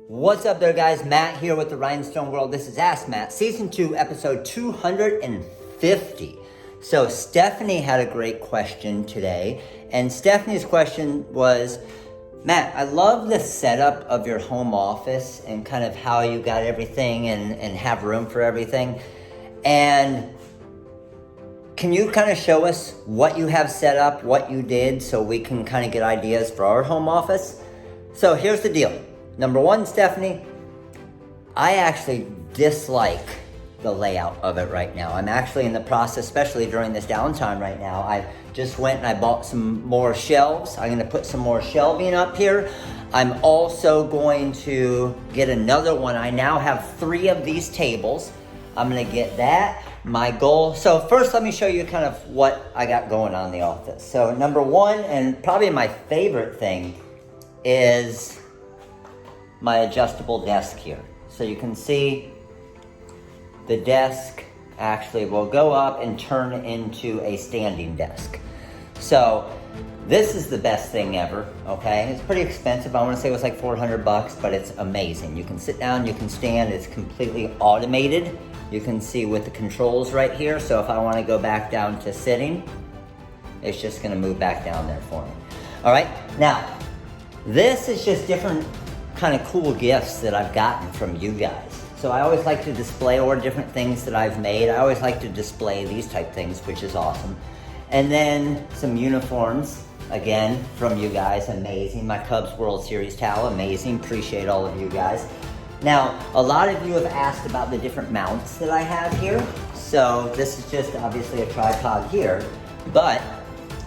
What's up there, guys? Matt here with the Rhinestone World. This is Ask Matt, Season 2, Episode 250. So Stephanie had a great question today, and Stephanie's question was, Matt, I love the setup of your home office and kind of how you got everything and have room for everything. And can you kind of show us what you have set up, what you did, so we can kind of get ideas for our home office? So here's the deal. Number one, Stephanie, I actually dislike the layout of it right now. I'm actually in the process, especially during this downtime right now. I just went and I bought some more shelves. I'm gonna put some more shelving up here. I'm also going to get another one. I now have 3 of these tables. I'm gonna get that. My goal, so first let me show you kind of what I got going on in the office. So number one, and probably my favorite thing, is my adjustable desk here. So you can see the desk actually will go up and turn into a standing desk. So this is the best thing ever, okay? It's pretty expensive. I wanna say it was like $400, but it's amazing. You can sit down, you can stand, it's completely automated. You can see with the controls right here. So if I wanna go back down to sitting, it's just gonna move back down there for me. All right, now, this is just different kind of cool gifts that I've gotten from you guys. So I always like to display or different things that I've made. I always like to display these type things, which is awesome. And then some uniforms, again, from you guys, amazing. My Cubs World Series towel, amazing. Appreciate all of you guys. Now, a lot of you have asked about the different mounts that I have here. So this is just obviously a tripod here, but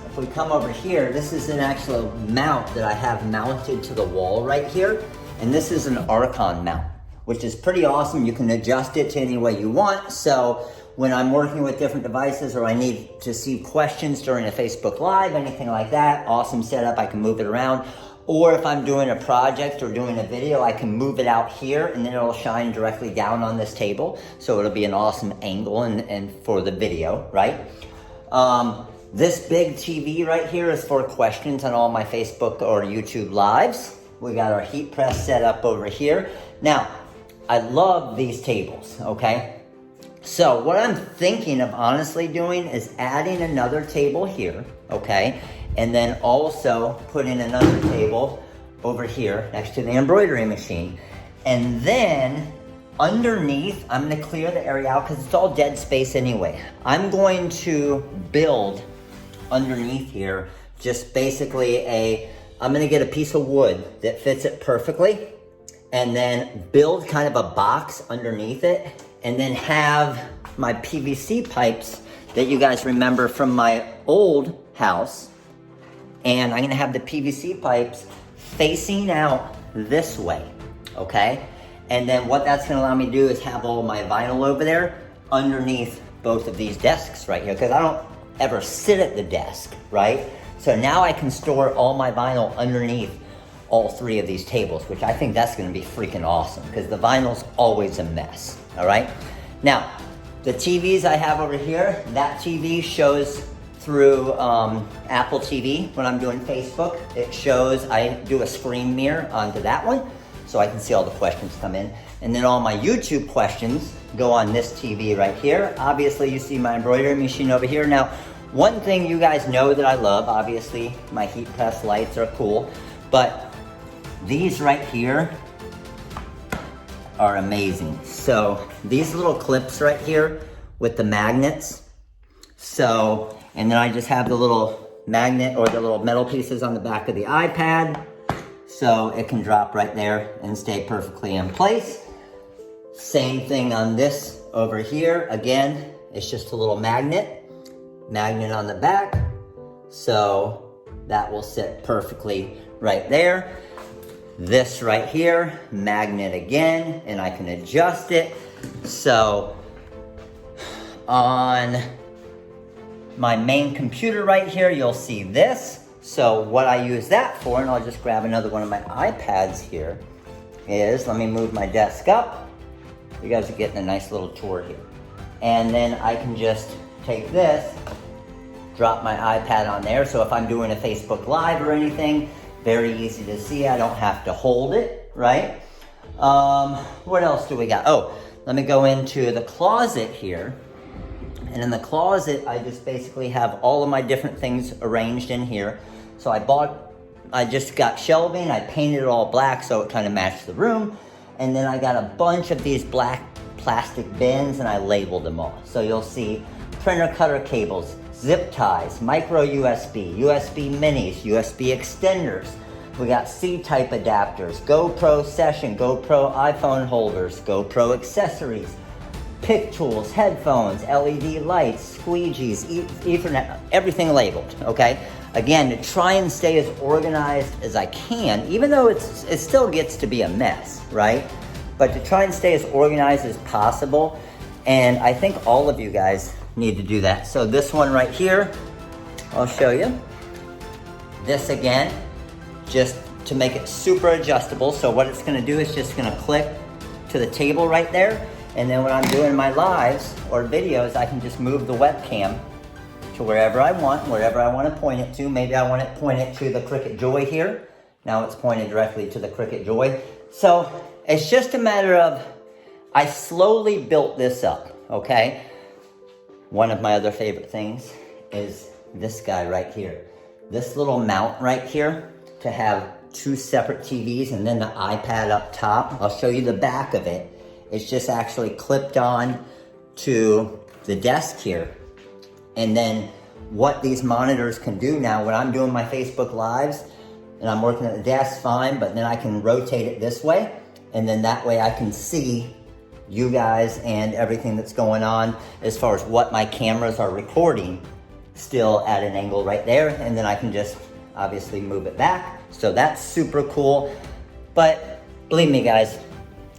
if we come over here, this is an actual mount that I have mounted to the wall right here. And this is an Archon mount, which is pretty awesome. You can adjust it to any way you want. So when I'm working with different devices or I need to see questions during a Facebook Live, anything like that, awesome setup, I can move it around. Or if I'm doing a project or doing a video, I can move it out here and then it'll shine directly down on this table. So it'll be an awesome angle and for the video, right? This big TV right here is for questions on all my Facebook or YouTube lives. We got our heat press set up over here. Now, I love these tables, okay? So what I'm thinking of honestly doing is adding another table here, okay? And then also putting another table over here next to the embroidery machine. And then underneath, I'm gonna clear the area out because it's all dead space anyway. I'm going to build underneath here just basically I'm gonna get a piece of wood that fits it perfectly and then build kind of a box underneath it and then have my PVC pipes that you guys remember from my old house. And I'm gonna have the PVC pipes facing out this way, okay? And then what that's gonna allow me to do is have all my vinyl over there underneath both of these desks right here, because I don't ever sit at the desk, right? So now I can store all my vinyl underneath all 3 of these tables, which I think that's gonna be freaking awesome because the vinyl's always a mess, all right? Now, the TVs I have over here, that TV shows through Apple TV when I'm doing Facebook. It shows, I do a screen mirror onto that one so I can see all the questions come in. And then all my YouTube questions go on this TV right here. Obviously you see my embroidery machine over here. Now, one thing you guys know that I love, obviously my heat press lights are cool, but these right here are amazing. So these little clips right here with the magnets. So, and then I just have the little magnet or the little metal pieces on the back of the iPad. So it can drop right there and stay perfectly in place. Same thing on this over here. Again, it's just a little magnet on the back. So that will sit perfectly right there. This right here, magnet again, and I can adjust it. So on my main computer right here, you'll see this. So what I use that for, and I'll just grab another one of my iPads here, is, let me move my desk up. You guys are getting a nice little tour here. And then I can just take this, drop my iPad on there. So if I'm doing a Facebook Live or anything, very easy to see. I don't have to hold it, right? What else do we got? Oh, let me go into the closet here. And in the closet, I just basically have all of my different things arranged in here. So I just got shelving, I painted it all black so it kind of matched the room. And then I got a bunch of these black plastic bins and I labeled them all. So you'll see printer cutter cables, zip ties, micro USB, USB minis, USB extenders. We got C-type adapters, GoPro session, GoPro iPhone holders, GoPro accessories, pick tools, headphones, LED lights, squeegees, Ethernet, everything labeled, okay? Again, to try and stay as organized as I can, even though it still gets to be a mess, right? But to try and stay as organized as possible, and I think all of you guys need to do that. So this one right here, I'll show you. This again, just to make it super adjustable. So what it's gonna do is just gonna click to the table right there, and then when I'm doing my lives or videos, I can just move the webcam to wherever I want to point it to. Maybe I want to point it to the Cricut Joy here. Now it's pointed directly to the Cricut Joy. So it's just a matter of, I slowly built this up, okay? One of my other favorite things is this guy right here. This little mount right here to have two separate TVs and then the iPad up top. I'll show you the back of it. It's just actually clipped on to the desk here. And then what these monitors can do now, when I'm doing my Facebook Lives and I'm working at the desk, fine, but then I can rotate it this way. And then that way I can see you guys and everything that's going on as far as what my cameras are recording still at an angle right there. And then I can just obviously move it back. So that's super cool. But believe me guys,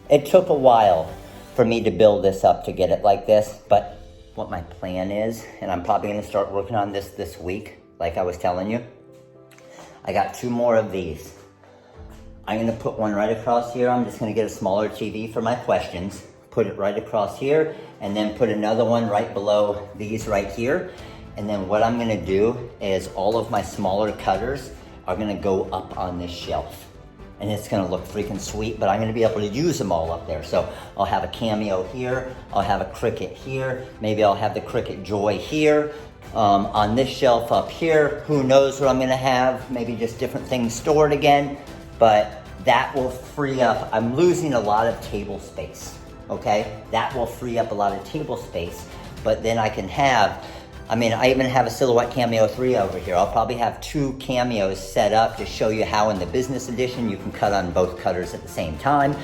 it took a while for me to build this up to get it like this. But what my plan is, and I'm probably gonna start working on this week, like I was telling you. I got 2 more of these. I'm gonna put one right across here. I'm just gonna get a smaller TV for my questions, put it right across here, and then put another one right below these right here. And then what I'm gonna do is all of my smaller cutters are gonna go up on this shelf. And it's gonna look freaking sweet, but I'm gonna be able to use them all up there. So I'll have a Cameo here, I'll have a Cricut here, maybe I'll have the Cricut Joy here. On this shelf up here, who knows what I'm gonna have, maybe just different things stored again, but that will free up, I'm losing a lot of table space, okay? That will free up a lot of table space, but then I can have, I even have a Silhouette Cameo 3 over here. I'll probably have 2 cameos set up to show you how in the business edition you can cut on both cutters at the same time.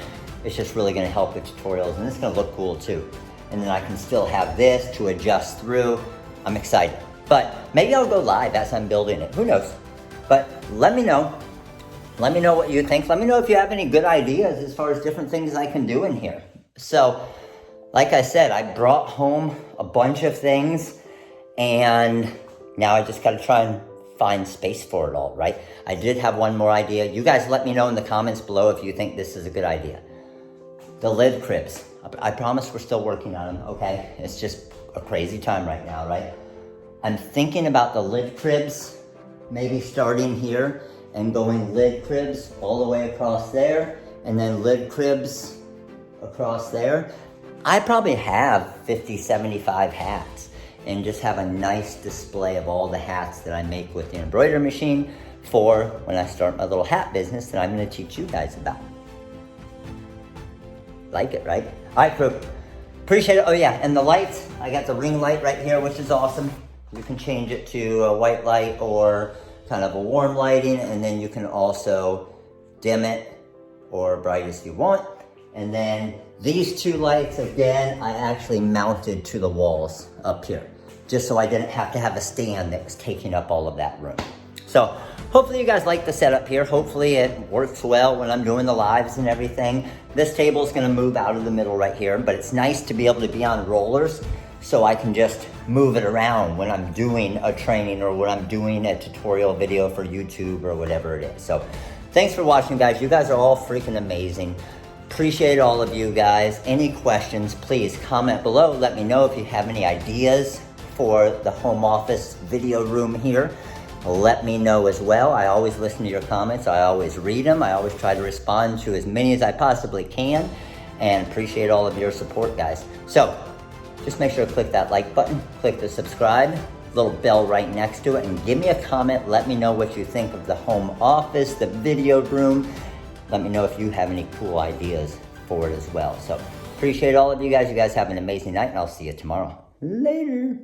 It's just really gonna help with tutorials, and it's gonna look cool too. And then I can still have this to adjust through. I'm excited. But maybe I'll go live as I'm building it, who knows? But let me know. Let me know what you think. Let me know if you have any good ideas as far as different things I can do in here. So, like I said, I brought home a bunch of things, and now I just gotta try and find space for it all, right? I did have one more idea. You guys let me know in the comments below if you think this is a good idea. The lid cribs. I promise we're still working on them, okay? It's just a crazy time right now, right? I'm thinking about the lid cribs, maybe starting here and going lid cribs all the way across there, and then lid cribs across there. I probably have 50, 75 hats, and just have a nice display of all the hats that I make with the embroidery machine for when I start my little hat business that I'm gonna teach you guys about. Like it, right? All right, crew, appreciate it. Oh yeah, and the lights, I got the ring light right here, which is awesome. You can change it to a white light or kind of a warm lighting, and then you can also dim it or bright as you want. And then these 2 lights, again, I actually mounted to the walls up here, just so I didn't have to have a stand that was taking up all of that room. So hopefully you guys like the setup here. Hopefully it works well when I'm doing the lives and everything. This table is gonna move out of the middle right here, but it's nice to be able to be on rollers so I can just move it around when I'm doing a training or when I'm doing a tutorial video for YouTube or whatever it is. So thanks for watching, guys. You guys are all freaking amazing. Appreciate all of you guys. Any questions, please comment below. Let me know if you have any ideas for the home office video room here. let me know as well. I always listen to your comments. I always read them. I always try to respond to as many as I possibly can, and appreciate all of your support, guys. So just make sure to click that like button, click the subscribe, little bell right next to it, and give me a comment. Let me know what you think of the home office, the video room. Let me know if you have any cool ideas for it as well. So appreciate all of you guys. You guys have an amazing night, and I'll see you tomorrow. Later.